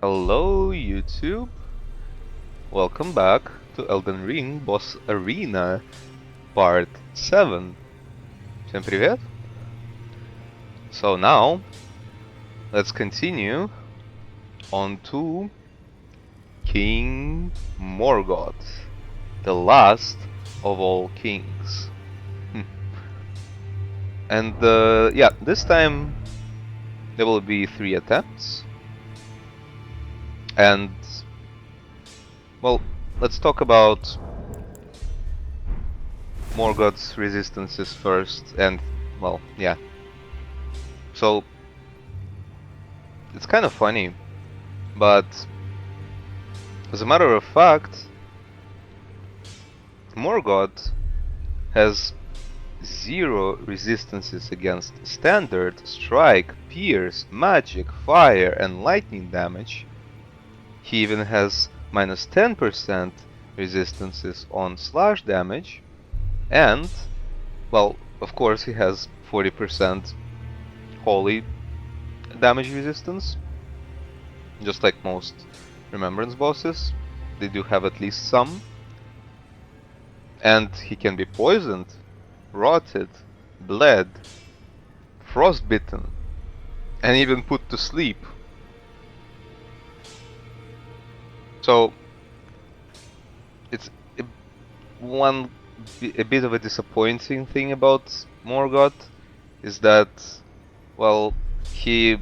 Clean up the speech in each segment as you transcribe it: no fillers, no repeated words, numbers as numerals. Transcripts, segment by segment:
Hello YouTube, welcome back to Elden Ring Boss Arena Part 7. Всем привет! So now, let's continue on to King Morgott, the last of all kings. And yeah, this time there will be 3 attempts. And, well, let's talk about Morgott's resistances first, and, well, yeah. So, it's kind of funny, but as a matter of fact, Morgott has 0 resistances against standard, strike, pierce, magic, fire, and lightning damage. He even has minus 10% resistances on slash damage, and, well, of course he has 40% holy damage resistance, just like most remembrance bosses. They do have at least some. And he can be poisoned, rotted, bled, frostbitten, and even put to sleep. So it's a bit of a disappointing thing about Morgott is that, well, he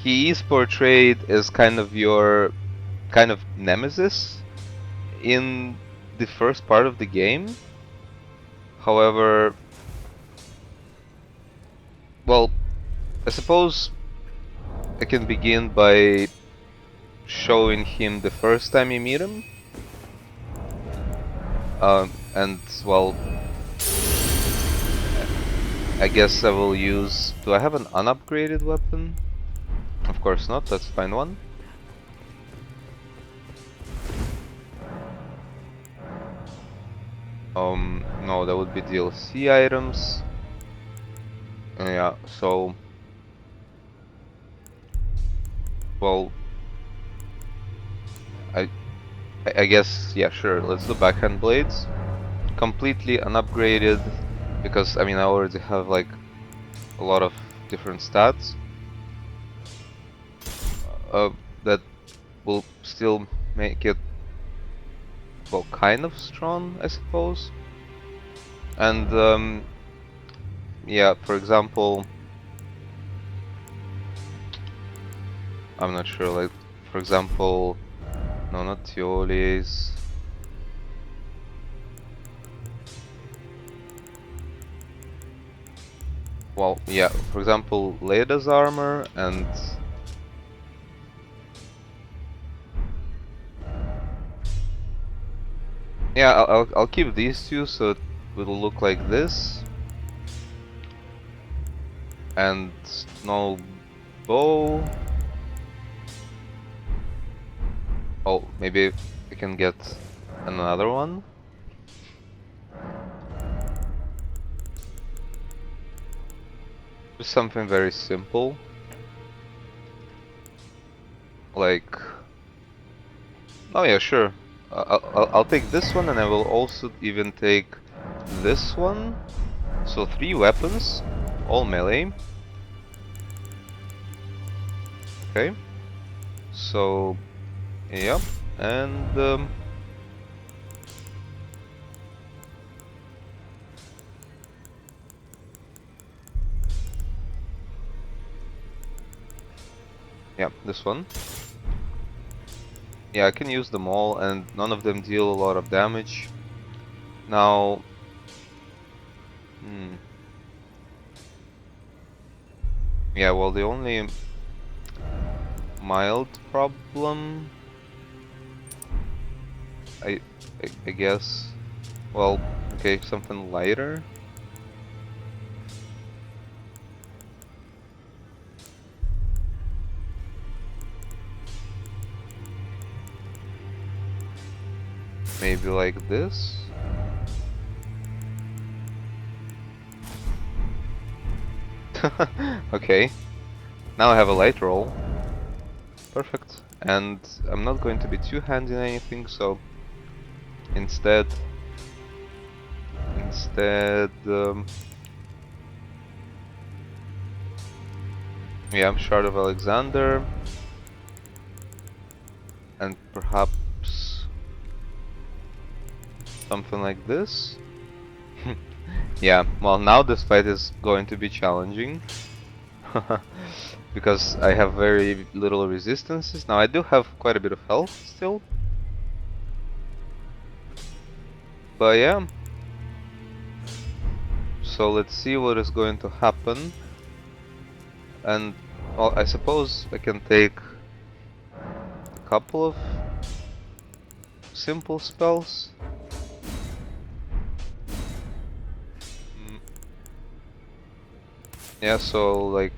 is portrayed as kind of your nemesis in the first part of the game. However, well, I suppose I can begin by showing him the first time you meet him. And, well, I guess I will use... Do I have an unupgraded weapon? Of course not, let's find one. No, that would be DLC items. Yeah, so... Well... I guess, yeah, sure, let's do backhand blades. Completely unupgraded, because, I mean, I already have, like, a lot of different stats. That will still make it, well, kind of strong, I suppose. And, yeah, for example, I'm not sure, like, for example, no, not Tioli's. Well, yeah, for example, Leda's armor and... Yeah, I'll keep these two so it will look like this. And no bow. Oh, maybe I can get another one. Just something very simple. Like... Oh yeah, sure. I'll take this one, and I will also even take this one. So 3 weapons, all melee. Okay. So, yeah, and yeah, this one. Yeah, I can use them all, and none of them deal a lot of damage. Now, yeah, well, the only mild problem, I guess, well, okay, something lighter. Maybe like this. Okay. Now I have a light roll. Perfect. And I'm not going to be too handy in anything, so instead, yeah, Shard of Alexander, and perhaps something like this. Yeah, well, now this fight is going to be challenging. Because I have very little resistances. Now I do have quite a bit of health still. But yeah. So let's see what is going to happen. And well, I suppose I can take a couple of simple spells. Yeah, so like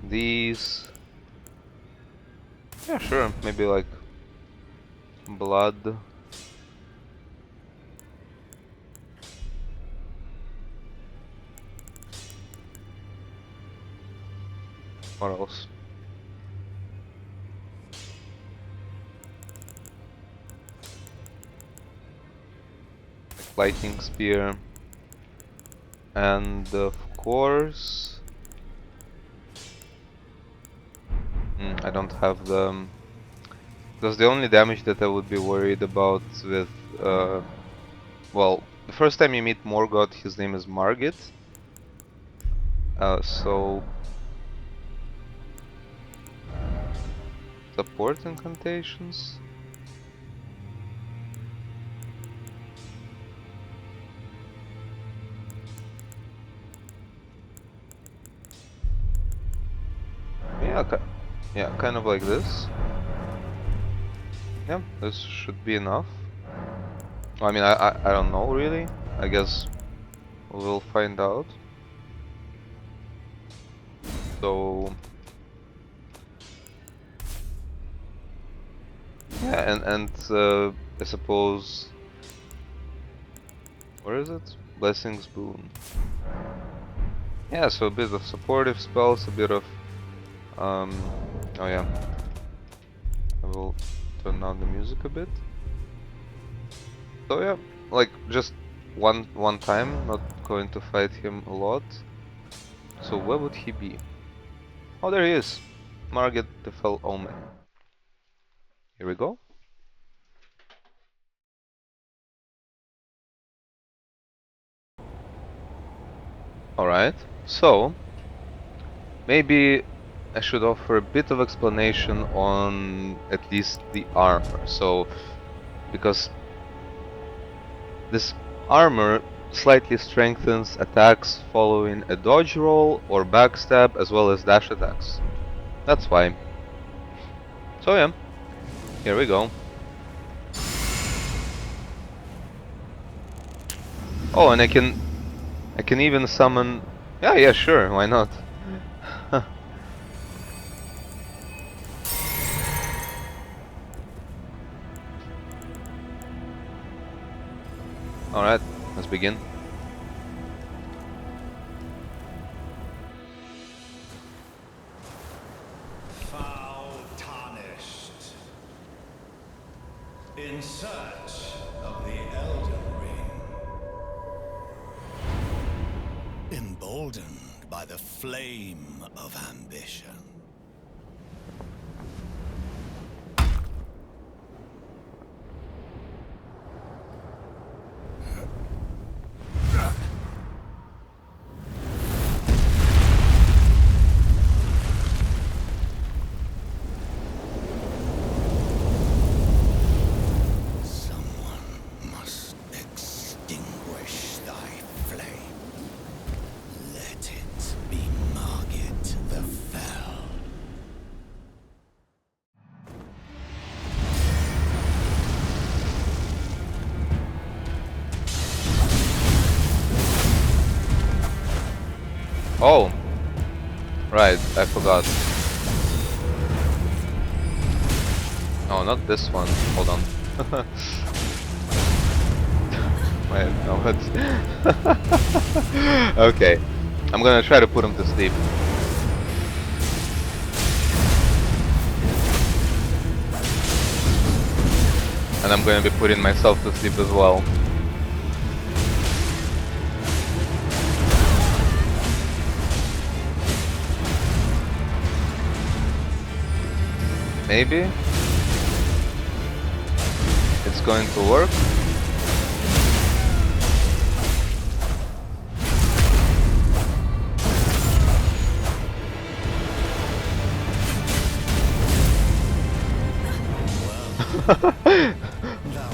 these. Yeah, sure, maybe like blood. What else? Like lightning spear. And of course, I don't have the. Because the only damage that I would be worried about with, well, the first time you meet Morgott, his name is Margit. So support incantations. Yeah, kind of like this. Yeah, this should be enough. I mean, I don't know really. I guess we'll find out. So yeah, and I suppose, where is it? Blessings boon. Yeah, so a bit of supportive spells, a bit of oh yeah. I will turn down the music a bit. So yeah, like just one time, not going to fight him a lot. So where would he be? Oh, there he is. Margit the Fell Omen. Here we go. Alright, so maybe I should offer a bit of explanation on at least the armor. So, because this armor slightly strengthens attacks following a dodge roll or backstab as well as dash attacks. That's why. So yeah, here we go. Oh, and I can even summon. Yeah, sure, why not? Alright, let's begin. Foul tarnished. In search of the Elden Ring. Emboldened by the flame of ambition. Oh, right, I forgot. Oh, not this one. Hold on. Wait, no, what? Okay, I'm gonna try to put him to sleep. And I'm gonna be putting myself to sleep as well. Maybe it's going to work.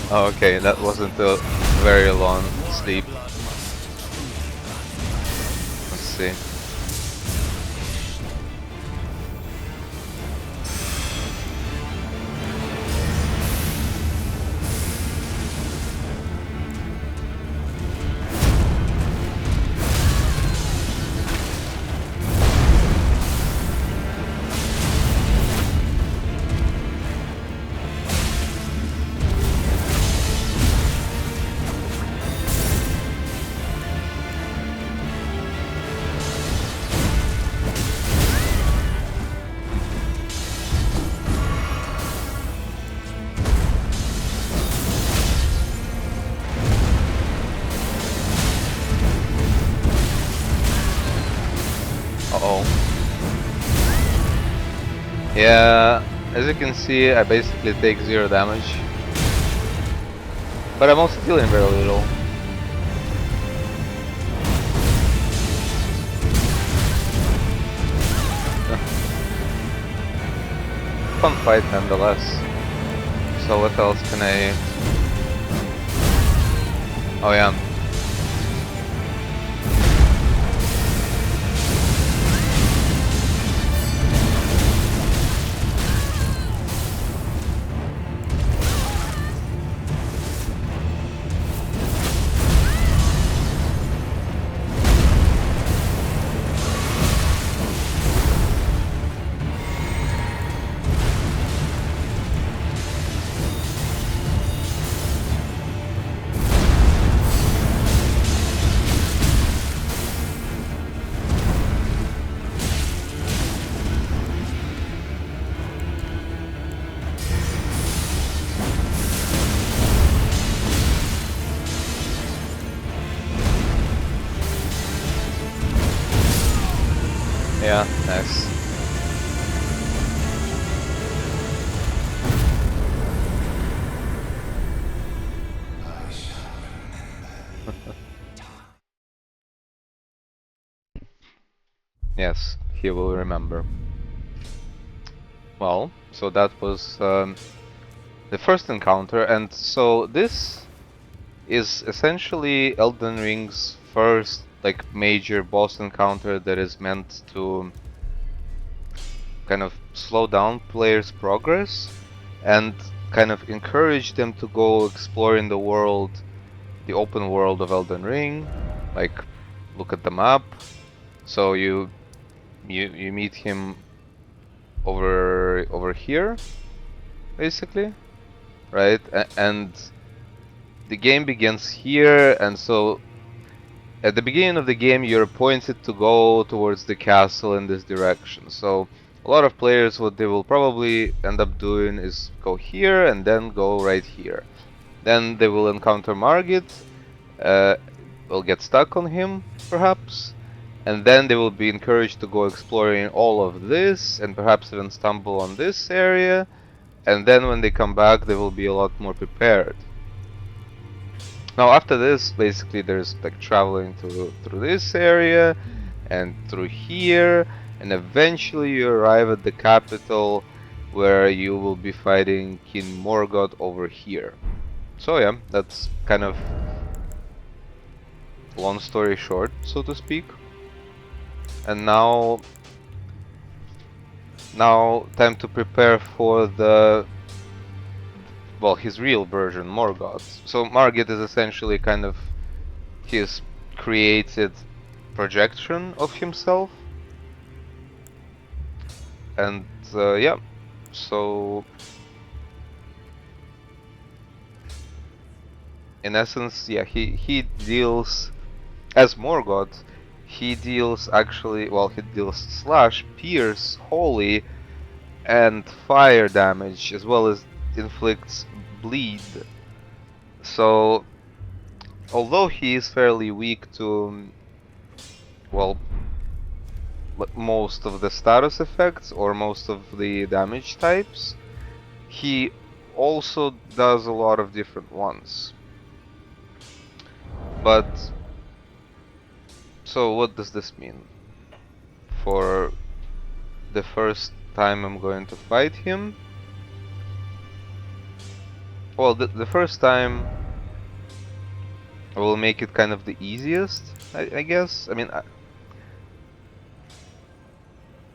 Okay, that wasn't a very long sleep. Let's see. Uh-oh. Yeah, as you can see, I basically take 0 damage. But I'm also dealing very little. Fun fight nonetheless. So what else can I... Oh yeah. Yeah, nice. Yes, he will remember. Well, so that was the first encounter, and so this is essentially Elden Ring's first like major boss encounter that is meant to kind of slow down players' progress and kind of encourage them to go exploring the world, the open world of Elden Ring, like look at the map. So you meet him over here, basically, right? And the game begins here, and so at the beginning of the game you're pointed to go towards the castle in this direction. So a lot of players, what they will probably end up doing is go here and then go right here. Then they will encounter Margit, uh, will get stuck on him, perhaps, and then they will be encouraged to go exploring all of this and perhaps even stumble on this area, and then when they come back they will be a lot more prepared. Now after this, basically there's like traveling through this area and through here, and eventually you arrive at the capital where you will be fighting King Morgott over here. So yeah, that's kind of long story short, so to speak. And now time to prepare for the, well, his real version, Morgott. So Margit is essentially kind of his created projection of himself. And yeah, so in essence, yeah, he deals as Morgott. He deals actually, well, he deals slash, pierce, holy, and fire damage, as well as inflicts bleed. So, although he is fairly weak to, well, most of the status effects or most of the damage types, he also does a lot of different ones. But, so what does this mean? For the first time I'm going to fight him, well, the first time I will make it kind of the easiest, I guess. I mean,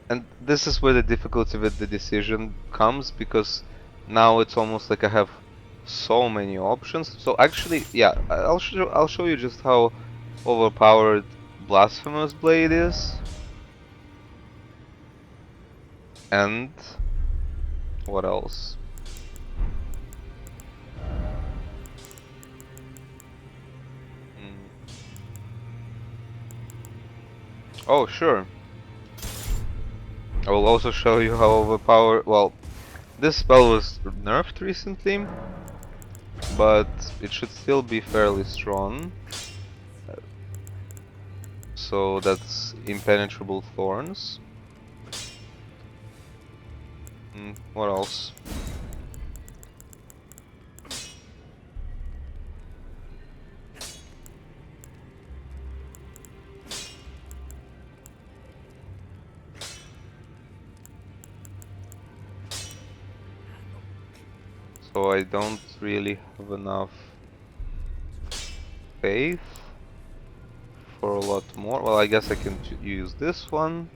and this is where the difficulty with the decision comes, because now it's almost like I have so many options. So actually, yeah, I'll show you just how overpowered Blasphemous Blade is, and what else? Mm. Oh, sure. I will also show you how overpowered. Well, this spell was nerfed recently, but it should still be fairly strong. So that's Impenetrable Thorns. What else? So I don't really have enough faith for a lot more. Well, I guess I can use this one.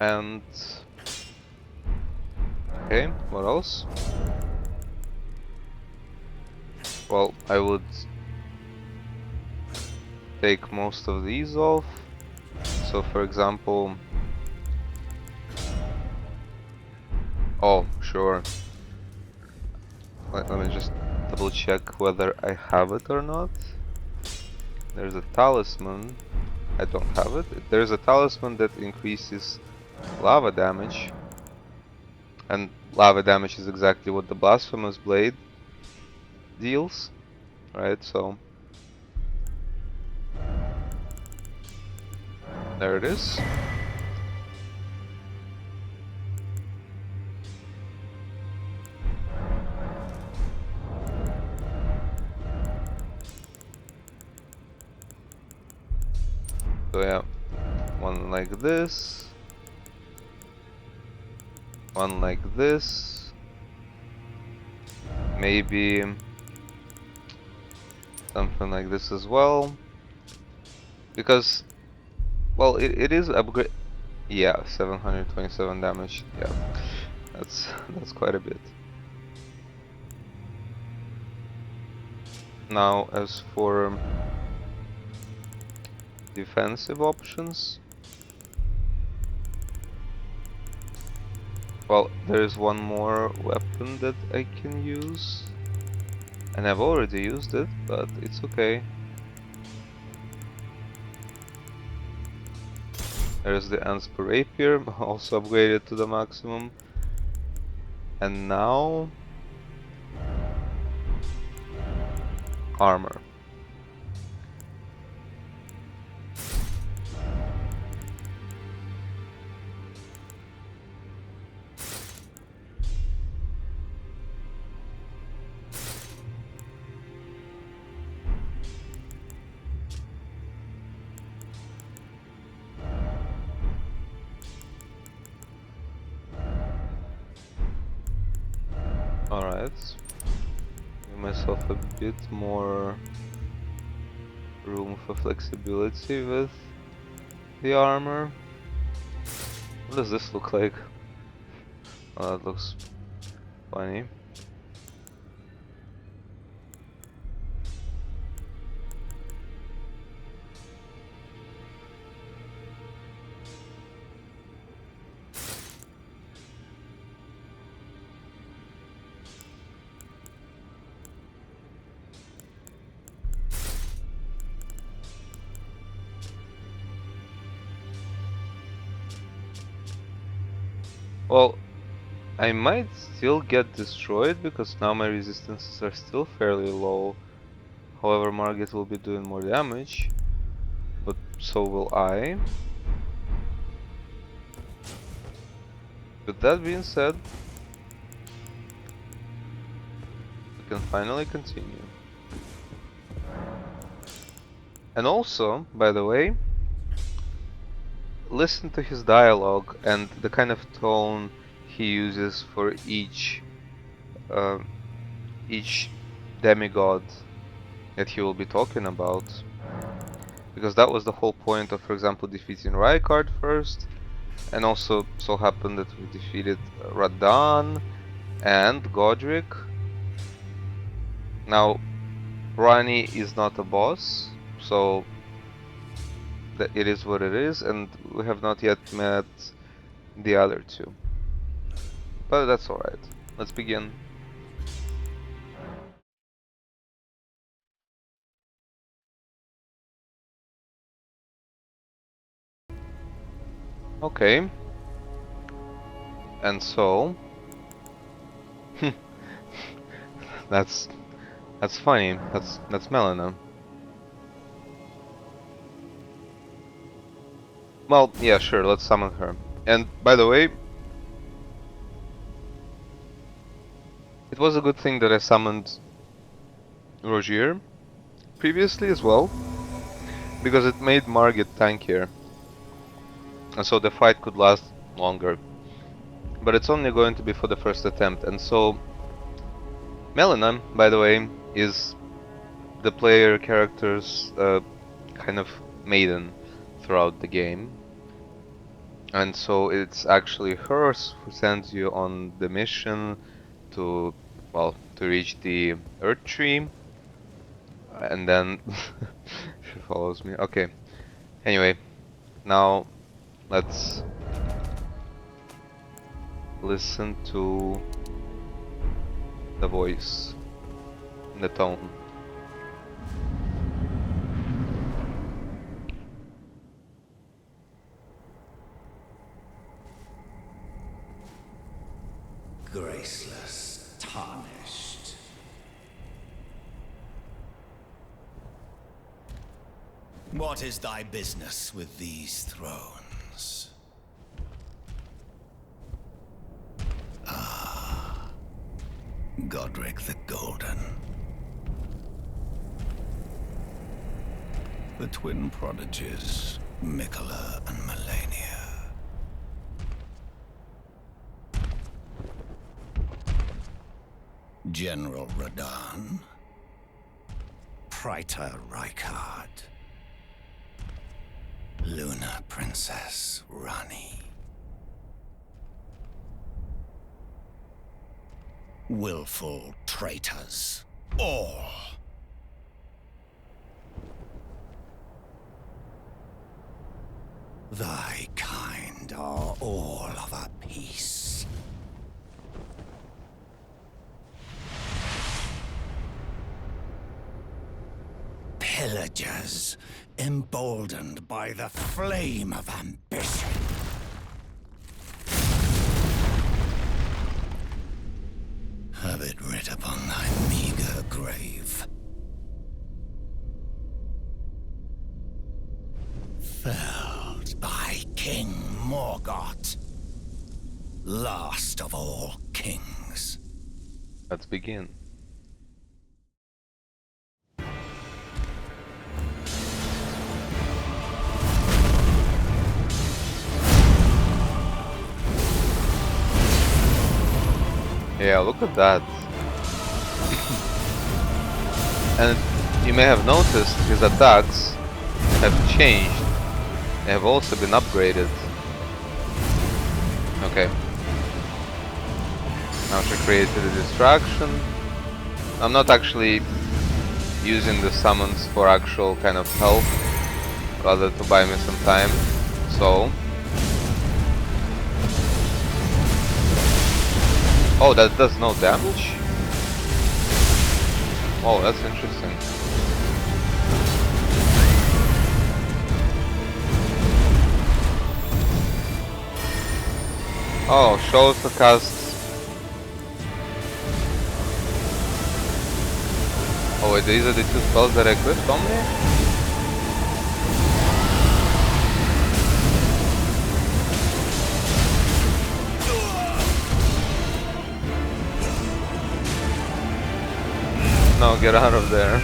And okay, what else? Well, I would take most of these off. So for example, oh, sure. Let me just double check whether I have it or not. There's a talisman. I don't have it. There's a talisman that increases lava damage. And lava damage is exactly what the Blasphemous Blade deals, right? So there it is. So yeah, one like this, one like this, maybe something like this as well, because, well, it is upgrade. Yeah, 727 damage. Yeah, that's quite a bit. Now, as for defensive options, well, there's one more weapon that I can use, and I've already used it, but it's okay. There's the Anspur Rapier, also upgraded to the maximum. And now armor. Alright. Give myself a bit more room for flexibility with the armor. What does this look like? Oh, that looks funny. Well, I might still get destroyed because now my resistances are still fairly low. However, Morgott will be doing more damage, but so will I. With that being said, we can finally continue. And also, by the way, listen to his dialogue and the kind of tone he uses for uh, each demigod that he will be talking about. Because that was the whole point of, for example, defeating Rykard first, and also so happened that we defeated Radahn and Godric. Now, Rani is not a boss, so it is what it is, and we have not yet met the other two. But that's alright. Let's begin. Okay. And so that's funny. That's Melina. Well, yeah, sure, let's summon her. And by the way, it was a good thing that I summoned Rogier previously as well, because it made Morgott tankier. And so the fight could last longer. But it's only going to be for the first attempt, and so Melina, by the way, is the player character's kind of maiden throughout the game. And so it's actually her who sends you on the mission to, well, to reach the Earth Tree. And then she follows me. Okay. Anyway, now let's listen to the voice, the tone. Graceless, tarnished. What is thy business with these thrones? Ah, Godric the Golden. The twin prodigies, Mikola and Melania. General Radahn, Praetor Rykard, Lunar Princess Rani. Willful traitors, all. Thy kind are all of a piece. Pillagers, emboldened by the flame of ambition. Have it writ upon thy meager grave. Felled by King Morgott, last of all kings. Let's begin. Yeah, look at that. And you may have noticed his attacks have changed. They have also been upgraded. Okay. Now she created a distraction. I'm not actually using the summons for actual kind of help, rather to buy me some time. So... Oh, that does no damage? Oh, that's interesting. Oh, she also casts wait, these are the two spells that I equipped on me? No, get out of there.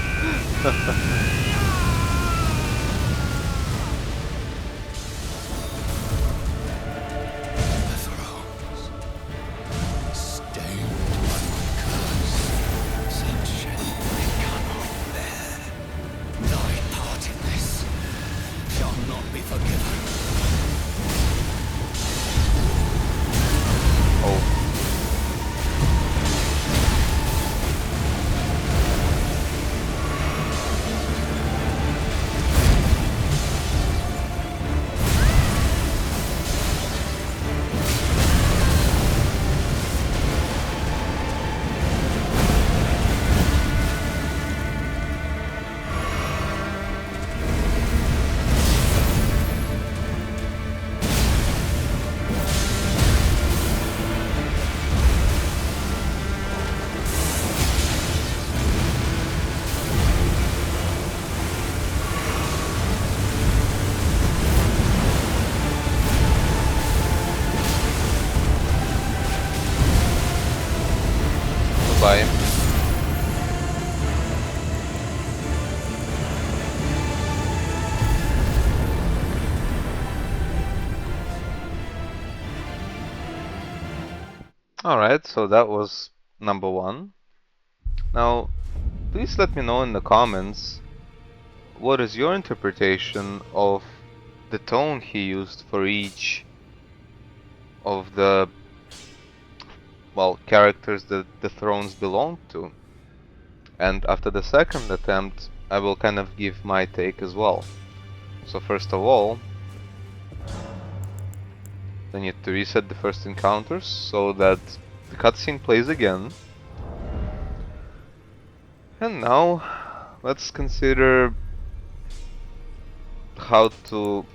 Bye. Alright, so that was number 1. Now, please let me know in the comments what is your interpretation of the tone he used for each of the, well, characters that the thrones belong to. And after the second attempt, I will kind of give my take as well. So first of all, I need to reset the first encounters so that the cutscene plays again. And now, let's consider how to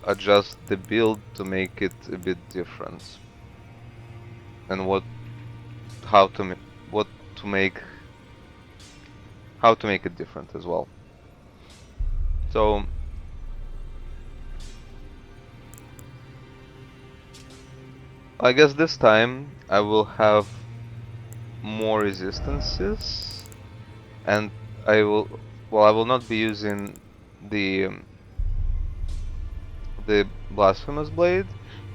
adjust the build to make it a bit different. And how to make it different as well. So I guess this time I will have more resistances, and I will not be using the blasphemous blade,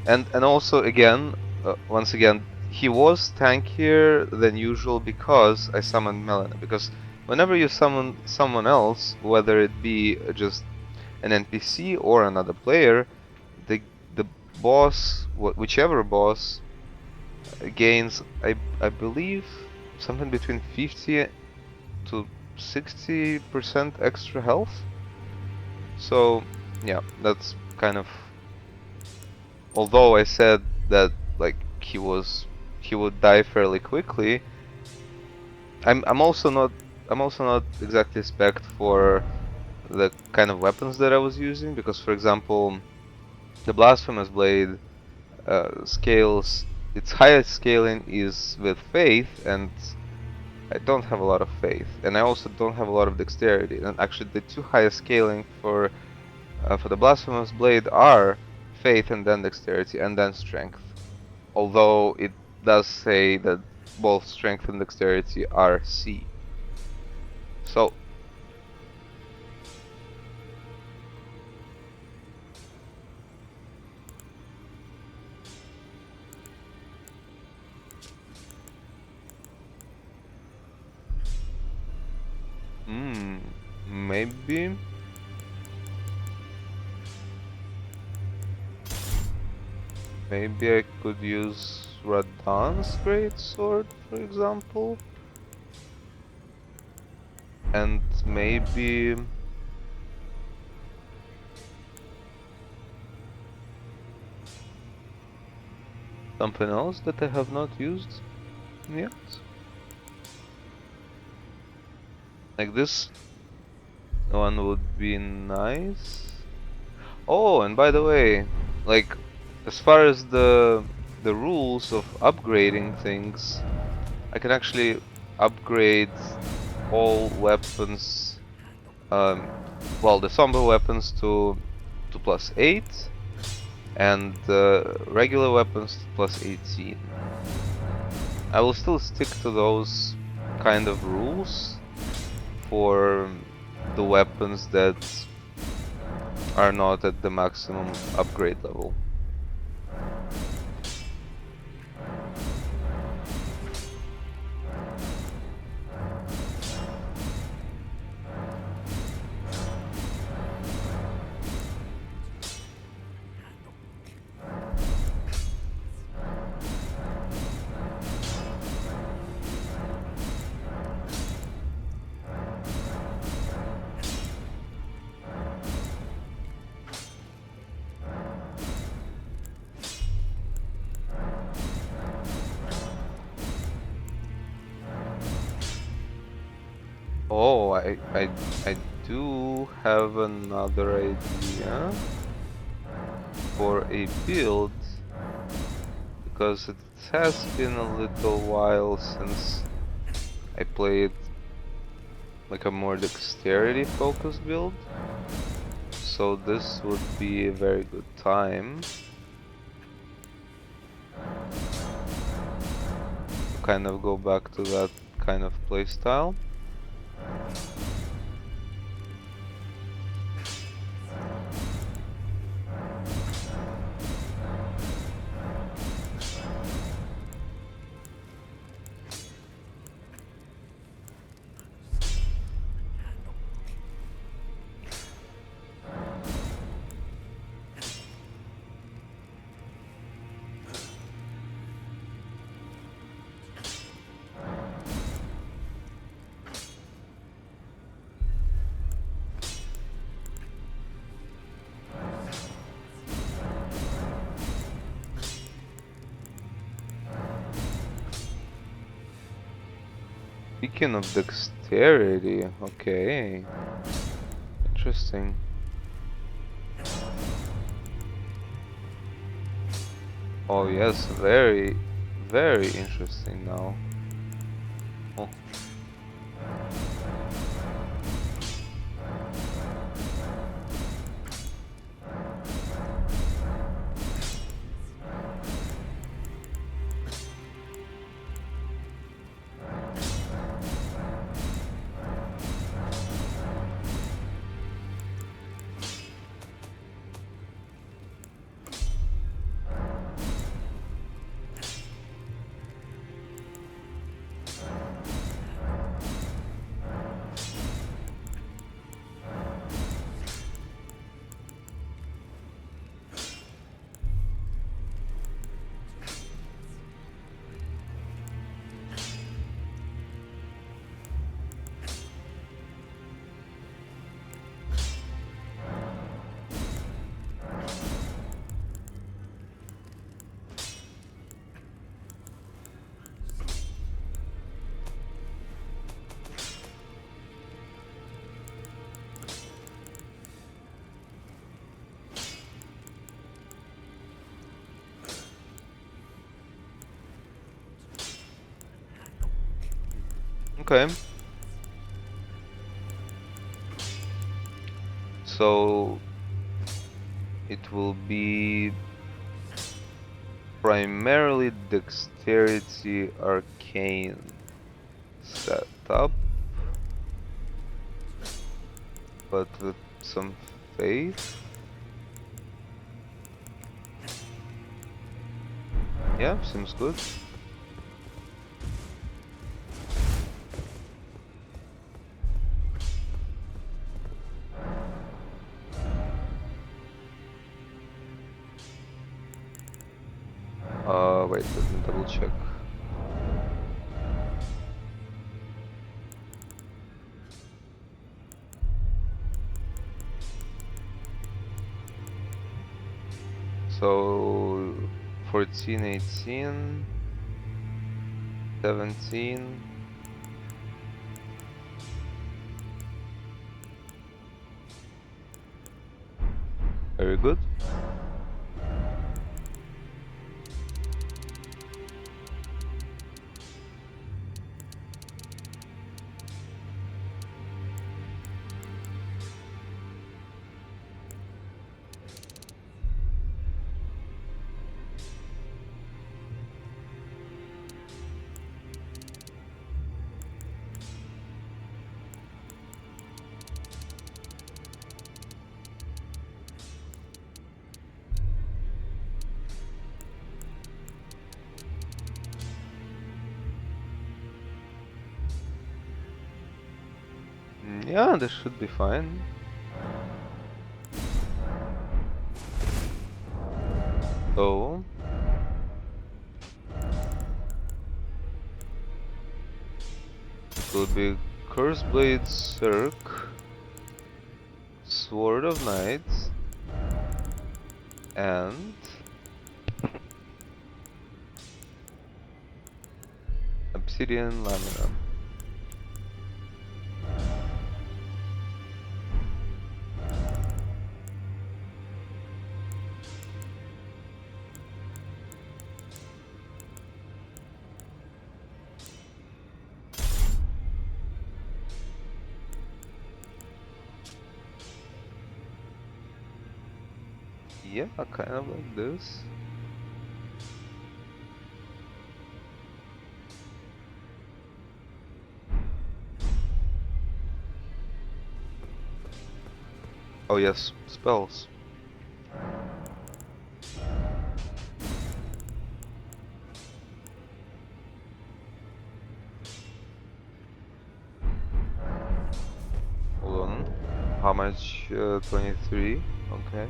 and also again, once again, he was tankier than usual because I summoned Melina. Because whenever you summon someone else, whether it be just an NPC or another player, the boss, whichever boss, gains, I believe, something between 50 to 60% extra health. So yeah, that's kind of, although I said that like he would die fairly quickly, I'm also not exactly spec'd for the kind of weapons that I was using, because for example the blasphemous blade scales, its highest scaling is with faith, and I don't have a lot of faith, and I also don't have a lot of dexterity. And actually, the two highest scaling for the blasphemous blade are faith and then dexterity and then strength. Although it does say that both strength and dexterity are C. So maybe I could use Radan's greatsword, for example, and maybe something else that I have not used yet. Like this one would be nice. Oh, and by the way, like, as far as the rules of upgrading things, I can actually upgrade all weapons, well, the somber weapons to +8 and regular weapons to +18. I will still stick to those kind of rules for the weapons that are not at the maximum upgrade level. Oh, I do have another idea for a build, because it has been a little while since I played like a more dexterity focused build. So this would be a very good time to kind of go back to that kind of playstyle. Speaking of dexterity, okay, interesting. Oh yes, very, very interesting now. Oh. Okay. So it will be primarily dexterity arcane setup, but with some faith. Yeah, seems good. Wait, let me double check. So 14, 18, 17. Very good. Yeah, this should be fine. So it will be Curse Blade Cirque, Sword of Knights, and Obsidian Lamina. Yeah, kind of like this. Oh yes, spells. Hold on. How much? 23. Okay.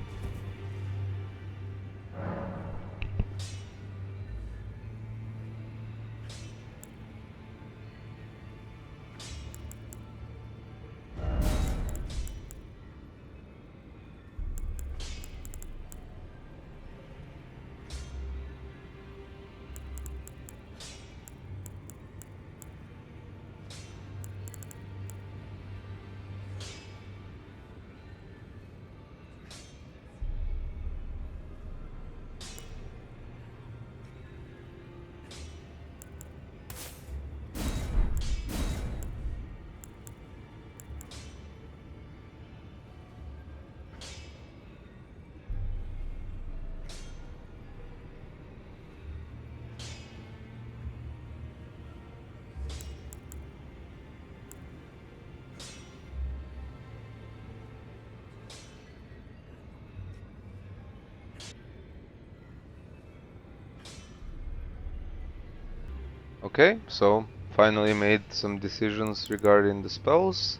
Okay, so finally made some decisions regarding the spells.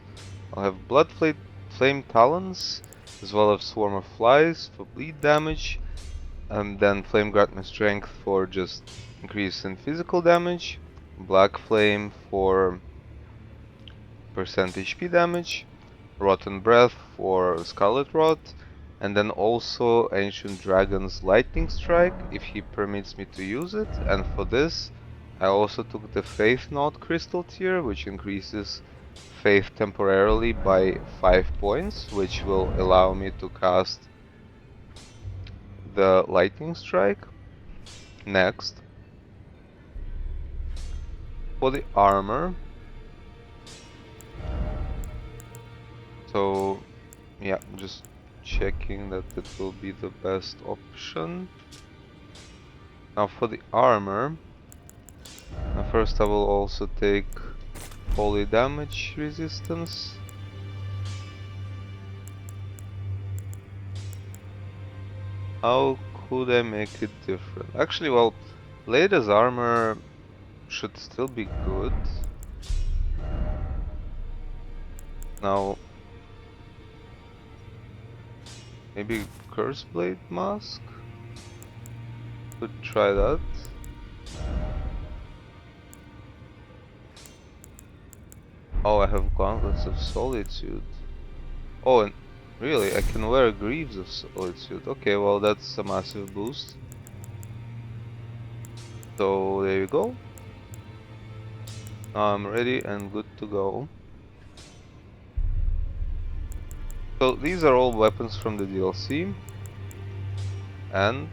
I'll have Flame Talons, as well as Swarm of Flies for bleed damage, and then Flame Grant Me Strength for just increase in physical damage, Black Flame for percent HP damage, Rotten Breath for Scarlet Rot, and then also Ancient Dragon's Lightning Strike if he permits me to use it. And for this, I also took the Faith Knot Crystal tier, which increases Faith temporarily by 5 points, which will allow me to cast the Lightning Strike. Next, for the armor. So, yeah, just checking that it will be the best option. Now for the armor, first I will also take holy damage resistance. How could I make it different? Actually, well, Lada's armor should still be good. Now, maybe Curse Blade Mask? Could try that. Oh, I have Gauntlets of Solitude. Oh, and really, I can wear Greaves of Solitude. Okay, well, that's a massive boost. So, there you go. Now I'm ready and good to go. So, these are all weapons from the DLC. And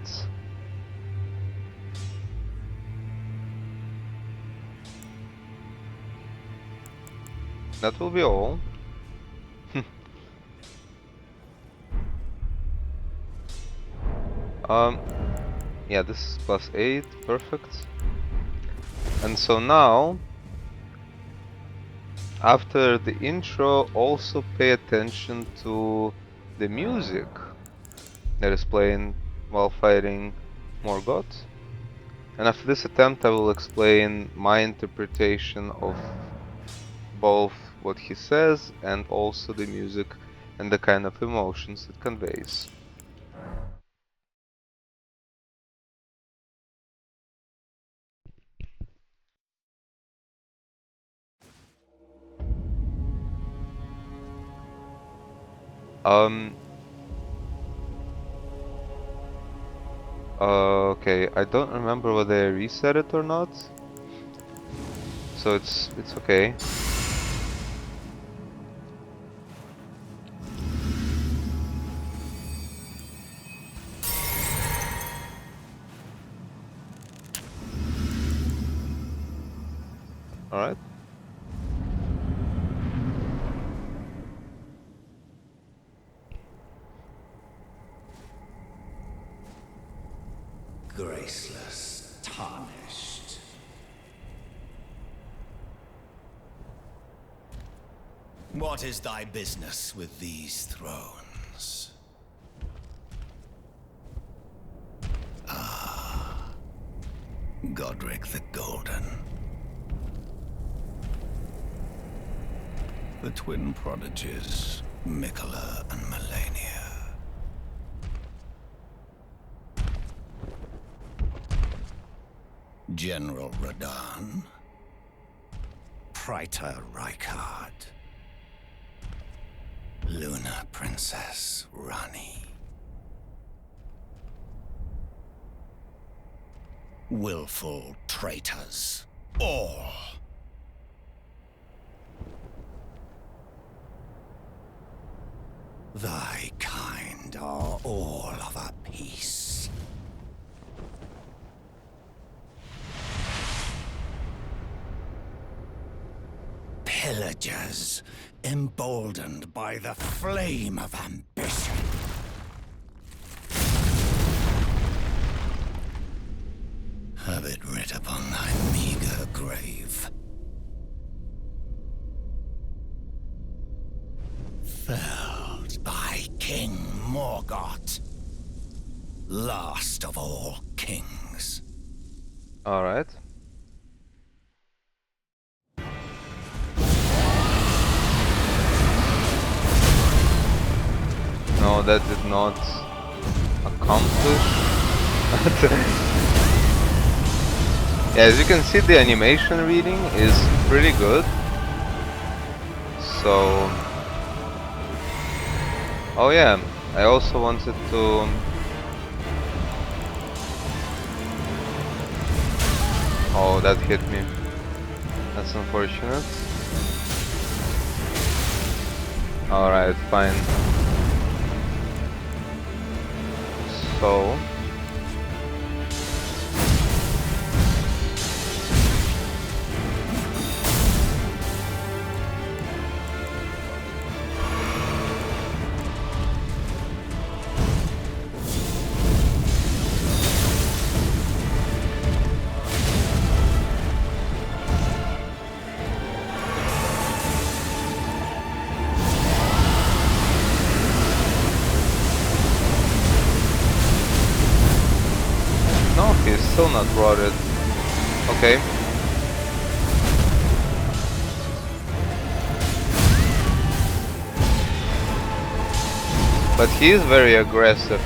that will be all. Yeah, this is +8, perfect. And so now, after the intro, also pay attention to the music that is playing while fighting Morgott. And after this attempt, I will explain my interpretation of both what he says and also the music and the kind of emotions it conveys. Um, okay, I don't remember whether I reset it or not, so it's okay. All right. Graceless, tarnished. What is thy business with these thrones? Ah, Godric the Golden. The twin prodigies, Mikola and Melania. General Radahn. Praetor Rykard. Luna Princess Rani. Willful traitors, all. Thy kind are all of a piece. Pillagers, emboldened by the flame of ambition. Have it writ upon thy meager grave. Felled by King Morgott, last of all kings. All right. No, that did not accomplish. Yeah, as you can see, the animation reading is pretty good. So, oh yeah, I also wanted to oh, that hit me. That's unfortunate. Alright, fine. So no, he's still not rotted. Okay. But he is very aggressive.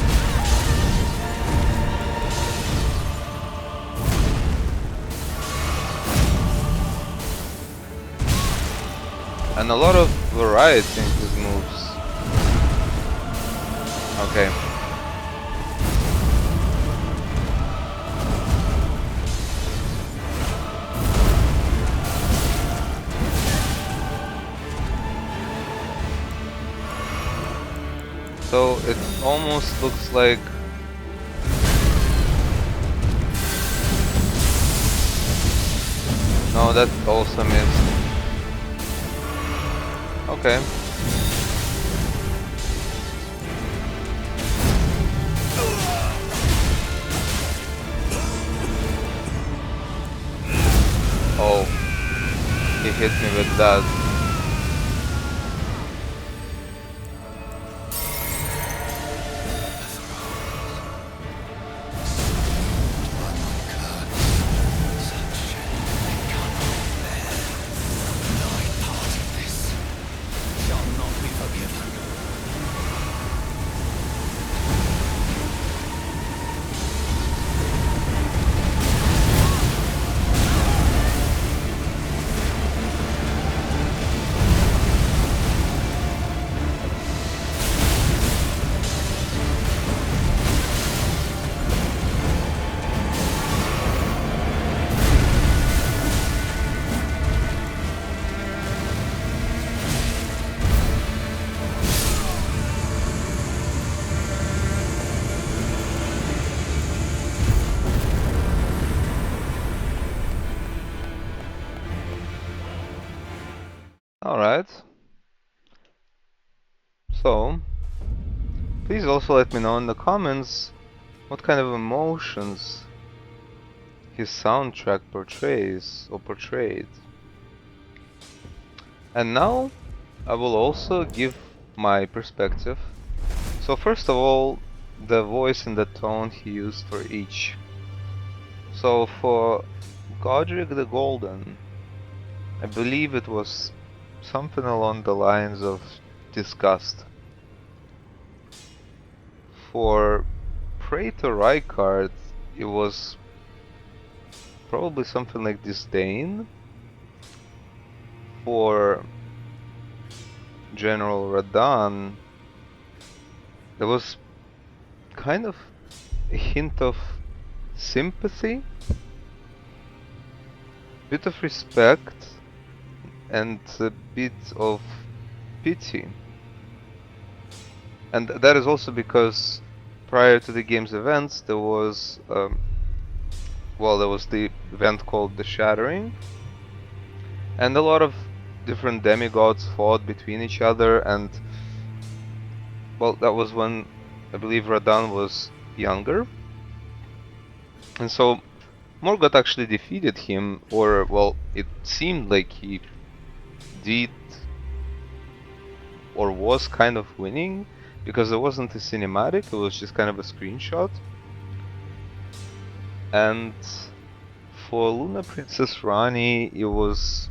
And a lot of variety in his moves. Okay. So it almost looks like no, that also missed. Okay. Oh, he hit me with that. Alright. So, please also let me know in the comments what kind of emotions his soundtrack portrays or portrayed. And now I will also give my perspective. So first of all, the voice and the tone he used for each. So for Godric the Golden, I believe it was something along the lines of disgust. For Praetor Rykard, it was probably something like disdain. For General Radan, there was kind of a hint of sympathy, bit of respect, and a bit of pity. And that is also because prior to the game's events, there was there was the event called the Shattering, and a lot of different demigods fought between each other, and well, that was when I believe Radan was younger, and so Morgott actually defeated him, or well, it seemed like he did or was kind of winning, because there wasn't a cinematic, it was just kind of a screenshot. And for Luna Princess Rani, it was...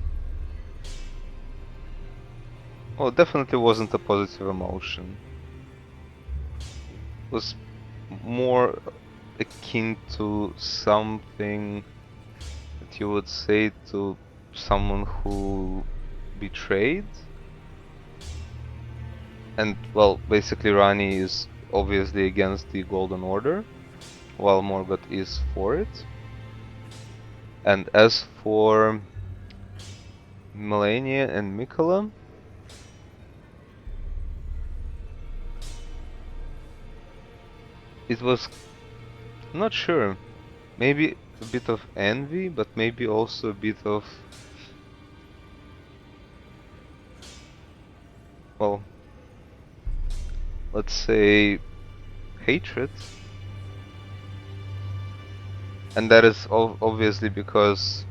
well, it definitely wasn't a positive emotion. It was more akin to something that you would say to someone who betrayed. And, well, basically Rani is obviously against the Golden Order, while Morgott is for it. And as for Melania and Mikola, it was... I'm not sure. Maybe a bit of envy, but maybe also a bit of... well, let's say hatred. And that is obviously because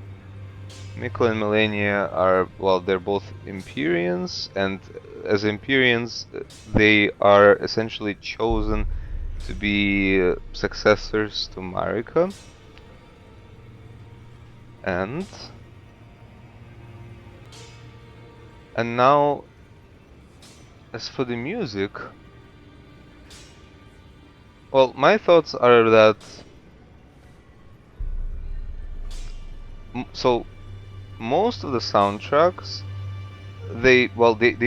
Mikola and Melania are, well, they're both Empyreans, and as Empyreans, they are essentially chosen to be successors to Marika. And now, as for the music, well, my thoughts are that so most of the soundtracks, they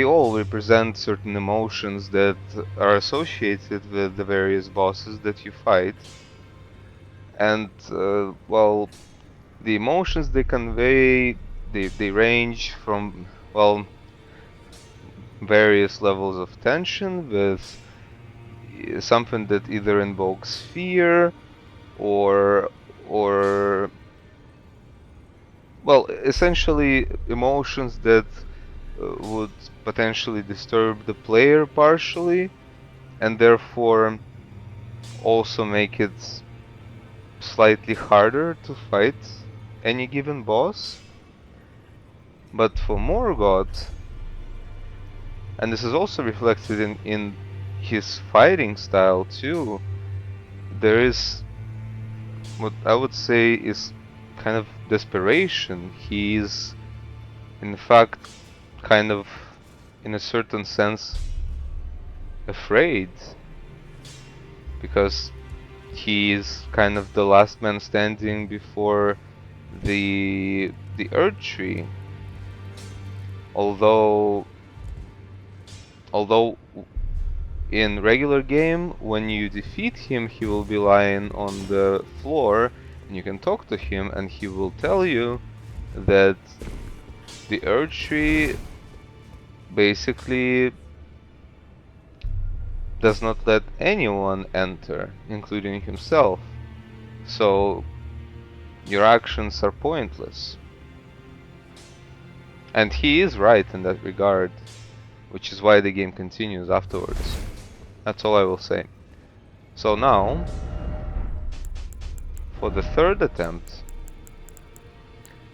all represent certain emotions that are associated with the various bosses that you fight, and well, the emotions they convey, they range from, well, various levels of tension, with something that either invokes fear or well, essentially emotions that would potentially disturb the player partially, and therefore also make it slightly harder to fight any given boss. But for Morgott, and this is also reflected in his fighting style too, there is what I would say is kind of desperation. He's in fact kind of, in a certain sense, afraid, because he is kind of the last man standing before the Earth Tree. Although in regular game, when you defeat him, he will be lying on the floor, and you can talk to him, and he will tell you that the Earth Tree basically does not let anyone enter, including himself. So your actions are pointless. And he is right in that regard, which is why the game continues afterwards. That's all I will say. So now, for the third attempt,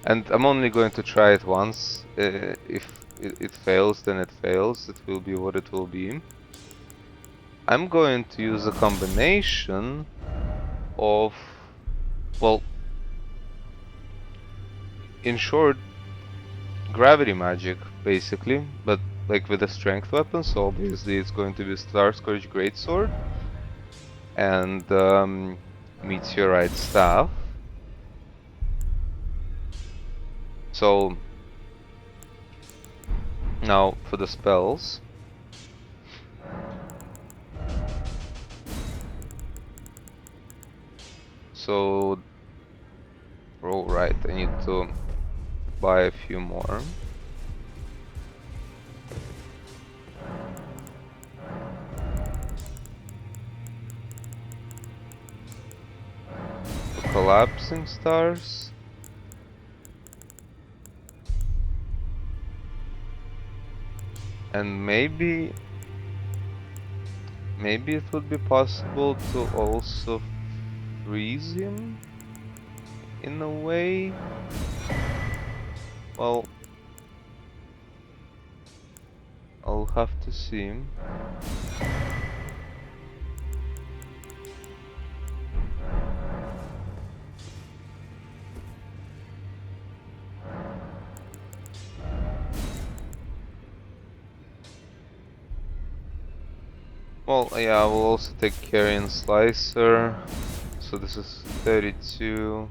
and I'm only going to try it once. If it fails, then it fails. It will be what it will be. I'm going to use a combination of, well, in short, gravity magic, basically, but like with a strength weapon. So obviously it's going to be Star Scourge Greatsword and Meteorite Staff. So now for the spells. So, oh right, I need to buy a few more. So collapsing stars. And maybe it would be possible to also freeze him in a way. Well, I'll have to see. Well, yeah, I will also take Carrion Slicer. So this is 32,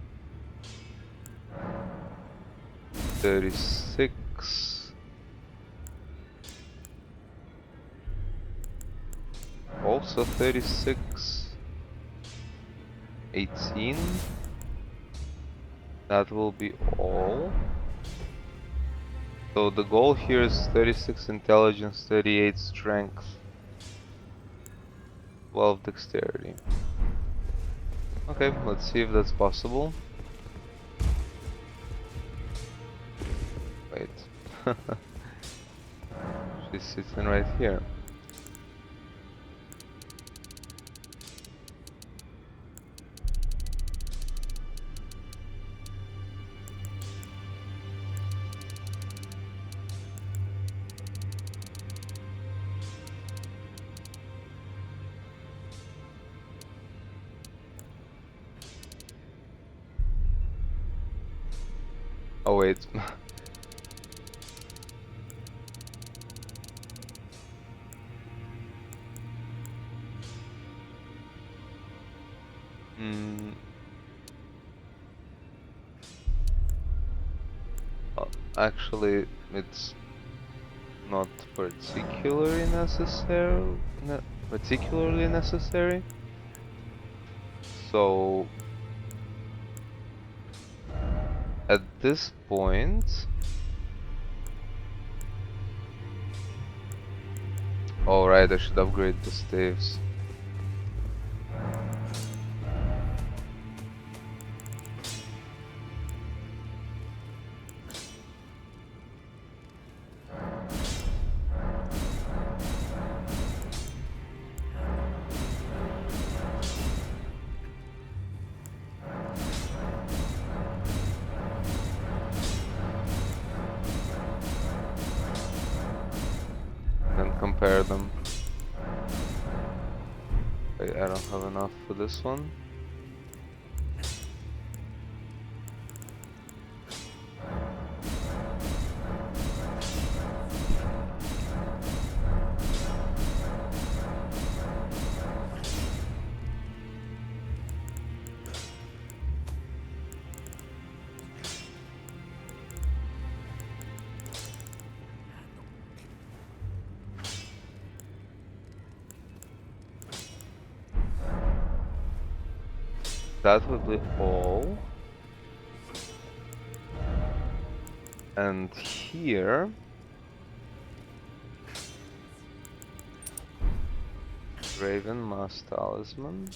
36. Also 36, 18. That will be all. So the goal here is 36 intelligence, 38 strength, 12 dexterity. Okay, let's see if that's possible. Wait. She's sitting right here. Oh wait. Hmm. Actually, it's not particularly necessary. So at this point, all right, I should upgrade the staves. And compare them. Wait, I don't have enough for this one. That would be all. And here, Raven Mask Talisman.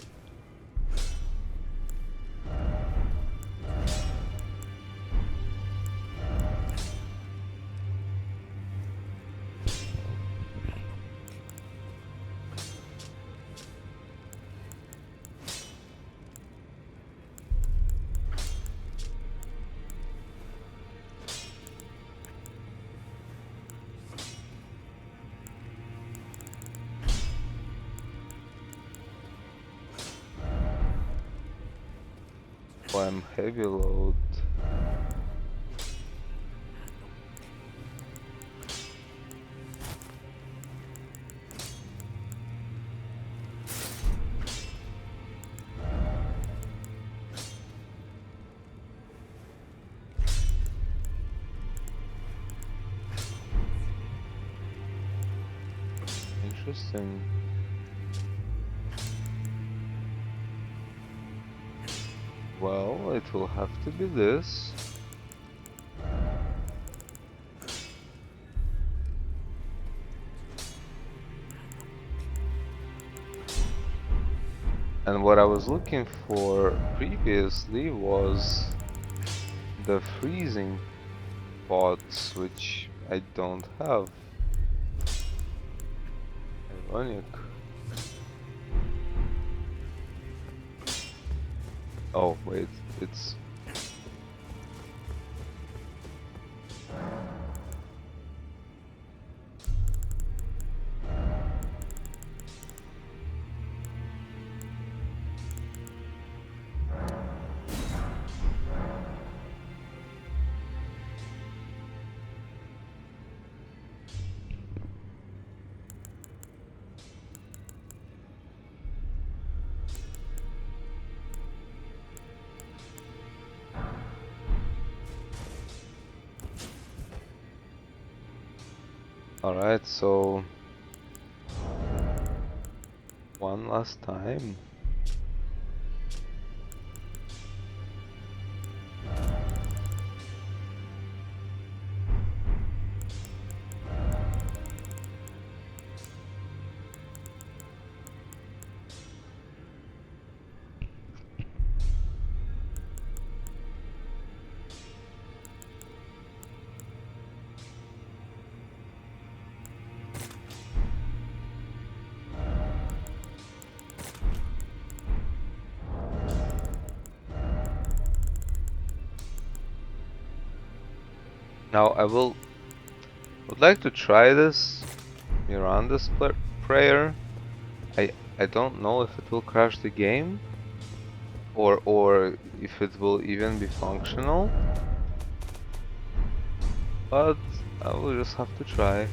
I'm heavy load. Interesting. Well, it will have to be this. And what I was looking for previously was the freezing pots, which I don't have. Ironic. Oh, wait, it's... Alright, so... one last time. Now I would like to try this Miranda's prayer. I don't know if it will crash the game or if it will even be functional, but I will just have to try.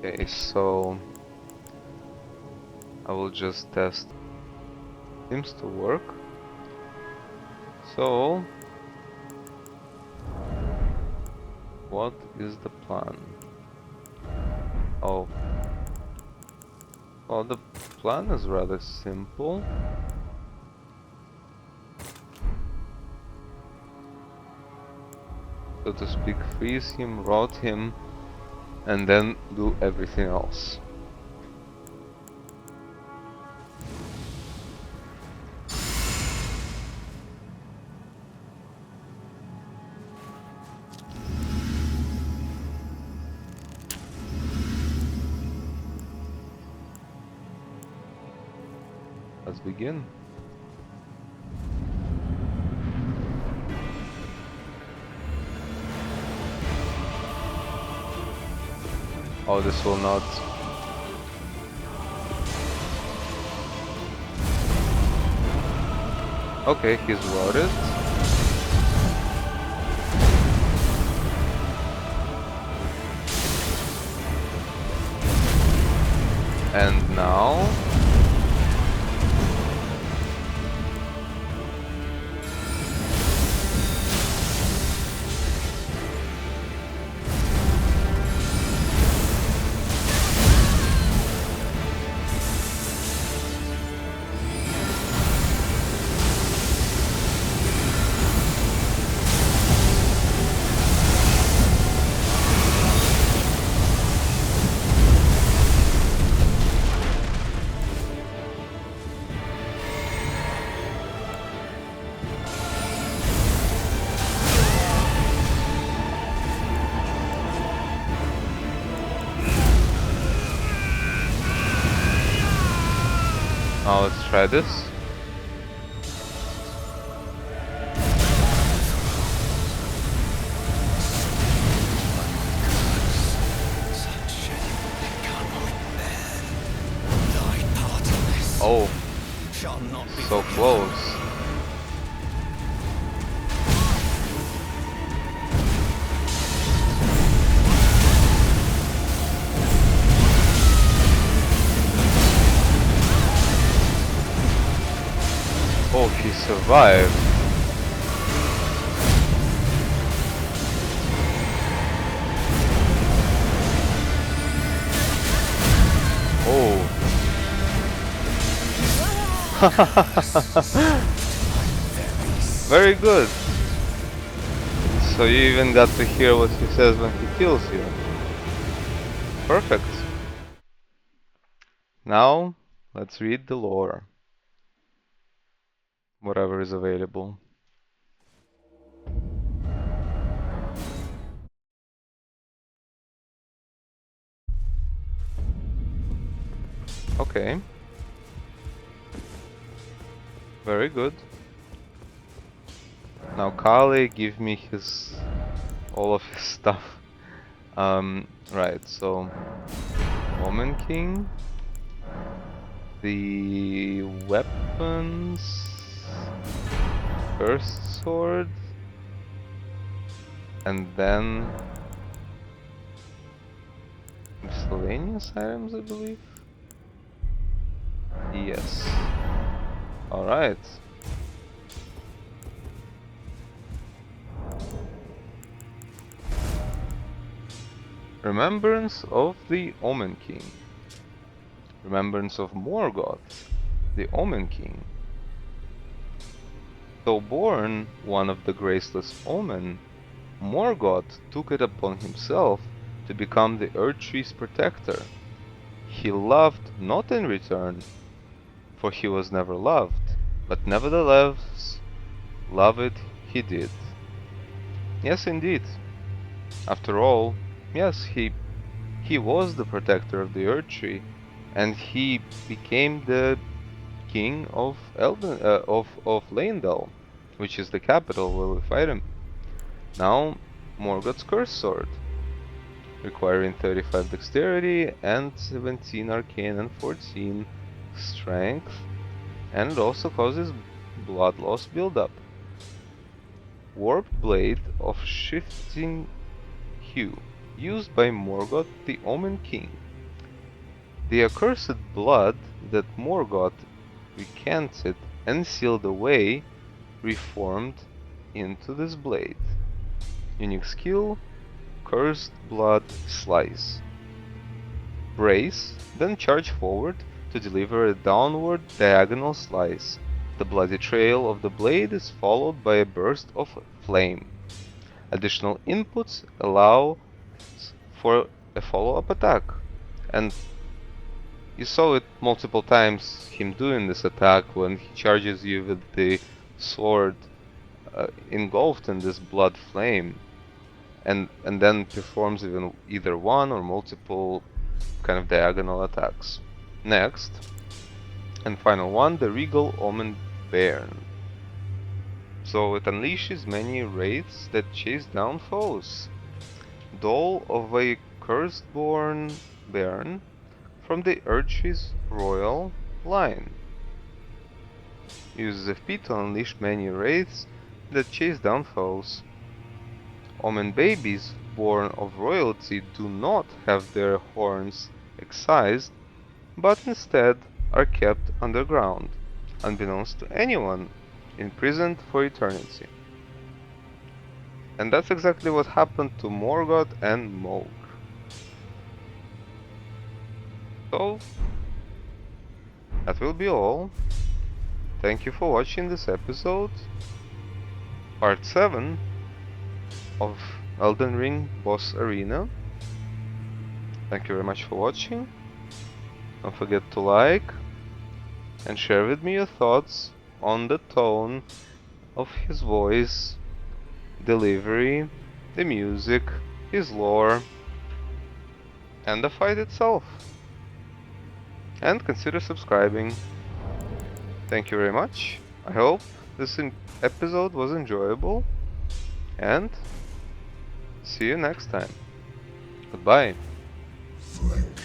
Okay, so I will just test. Seems to work. So, what is the plan? Oh, well, the plan is rather simple. So to speak, freeze him, rot him, and then do everything else. Let's begin. Oh, this will not. Okay, he's rotted. And now... Now let's try this. Oh, so close. Oh, he survived. Oh. Very good. So you even got to hear what he says when he kills you. Perfect. Now, let's read the lore. Whatever is available. Okay. Very good. Now Kale, give me all of his stuff. Right, so Omen King, the weapons, first sword, and then miscellaneous items, I believe. Yes. Alright. Remembrance of the Omen King. Remembrance of Morgott, the Omen King. Though born one of the graceless Omen, Morgott took it upon himself to become the Earth Tree's protector. He loved not in return, for he was never loved, but nevertheless, love it he did. Yes, indeed. After all, yes, he was the protector of the Earth Tree, and he became the king of Leyndell, which is the capital where we fight him. Now, Morgott's Curse Sword, requiring 35 dexterity and 17 arcane and 14 strength, and it also causes blood loss buildup. Warped Blade of Shifting Hue, used by Morgott the Omen King. The accursed blood that Morgott recanted and sealed away reformed into this blade. Unique skill, Cursed Blood Slice. Brace, then charge forward to deliver a downward diagonal slice. The bloody trail of the blade is followed by a burst of flame. Additional inputs allow for a follow-up attack. And you saw it multiple times, him doing this attack when he charges you with the sword engulfed in this blood flame. And then performs either one or multiple kind of diagonal attacks. Next, and final one, the Regal Omen Bairn. So it unleashes many wraiths that chase down foes. Doll of a Curseborn Bairn from the Urche's royal line. Uses FP to unleash many wraiths that chase down foes. Omen babies born of royalty do not have their horns excised, but instead are kept underground, unbeknownst to anyone, imprisoned for eternity. And that's exactly what happened to Morgott and Mohg. So, that will be all. Thank you for watching this episode, part 7 of Elden Ring Boss Arena. Thank you very much for watching. Don't forget to like and share with me your thoughts on the tone of his voice, delivery, the music, his lore, and the fight itself. And consider subscribing. Thank you very much. I hope this episode was enjoyable, and see you next time. Goodbye. Flank.